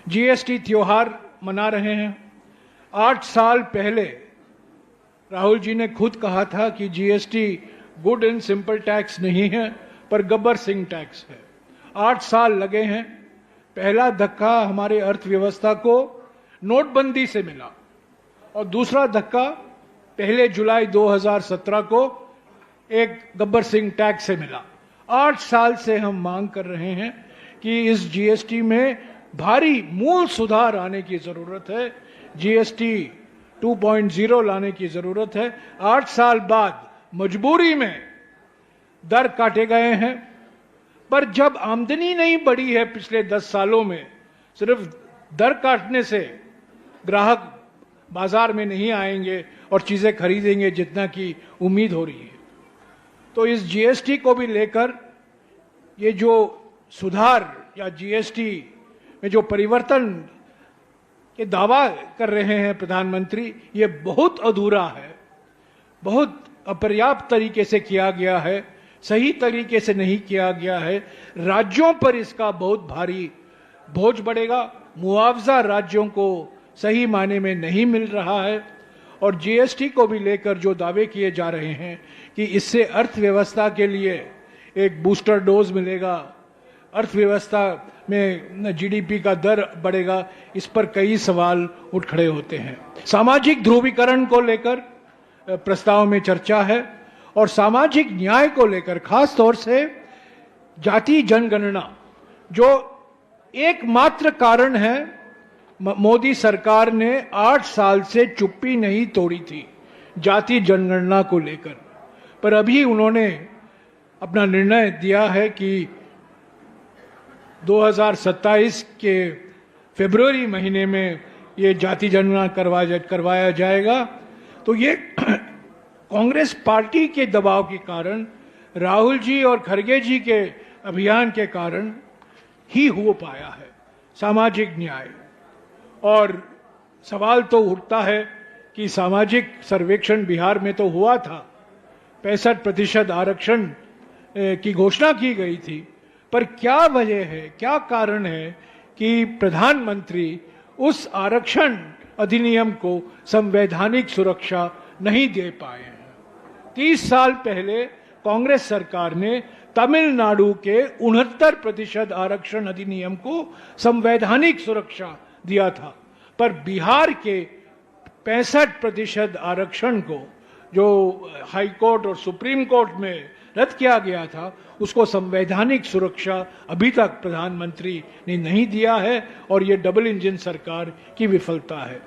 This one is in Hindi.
जीएसटी त्योहार मना रहे हैं। 8 साल पहले राहुल जी ने खुद कहा था कि GST good and simple tax नहीं है पर गब्बर सिंह टैक्स है। 8 साल लगे हैं। पहला धक्का हमारे अर्थव्यवस्था को नोटबंदी से मिला और दूसरा धक्का 1 जुलाई 2017 को एक गब्बर सिंह टैक्स से मिला। 8 साल से हम मांग कर रहे हैं कि इस जीएसटी में भारी मूल सुधार आने की जरूरत है। जीएसटी 2.0 लाने की जरूरत है। 8 साल बाद मजबूरी में दर काटे गए हैं, पर जब आमदनी नहीं बढ़ी है पिछले 10 सालों में, सिर्फ दर काटने से ग्राहक बाजार में नहीं आएंगे और चीजें खरीदेंगे जितना की उम्मीद हो रही है। तो इस जीएसटी को भी लेकर ये जो सुधार या जीएसटी में जो परिवर्तन के दावा कर रहे हैं प्रधानमंत्री, ये बहुत अधूरा है, बहुत अपर्याप्त तरीके से किया गया है, सही तरीके से नहीं किया गया है। राज्यों पर इसका बहुत भारी बोझ बढ़ेगा। मुआवजा राज्यों को सही मायने में नहीं मिल रहा है और जीएसटी को भी लेकर जो दावे किए जा रहे हैं कि इससे अर्थव्यवस्था के लिए एक बूस्टर डोज मिलेगा, अर्थव्यवस्था में जीडीपी का दर बढ़ेगा, इस पर कई सवाल उठ खड़े होते हैं। सामाजिक ध्रुवीकरण को लेकर प्रस्ताव में चर्चा है और सामाजिक न्याय को लेकर खास तौर से जाति जनगणना जो एकमात्र कारण है। मोदी सरकार ने 8 साल से चुप्पी नहीं तोड़ी थी जाति जनगणना को लेकर, पर अभी उन्होंने अपना निर्णय दिया है कि 2027 के फरवरी महीने में ये जाति जनगणना करवाया जाएगा। तो ये कांग्रेस पार्टी के दबाव के कारण, राहुल जी और खड़गे जी के अभियान के कारण ही हो पाया है सामाजिक न्याय। और सवाल तो उठता है कि सामाजिक सर्वेक्षण बिहार में तो हुआ था, 65% आरक्षण की घोषणा की गई थी, पर क्या वजह है, क्या कारण है कि प्रधानमंत्री उस आरक्षण अधिनियम को संवैधानिक सुरक्षा नहीं दे पाए हैं। 30 साल पहले कांग्रेस सरकार ने तमिलनाडु के 69% आरक्षण अधिनियम को संवैधानिक सुरक्षा दिया था, पर बिहार के 65% आरक्षण को जो हाई कोर्ट और सुप्रीम कोर्ट में रद्द किया गया था, उसको संवैधानिक सुरक्षा अभी तक प्रधानमंत्री ने नहीं दिया है और ये डबल इंजन सरकार की विफलता है।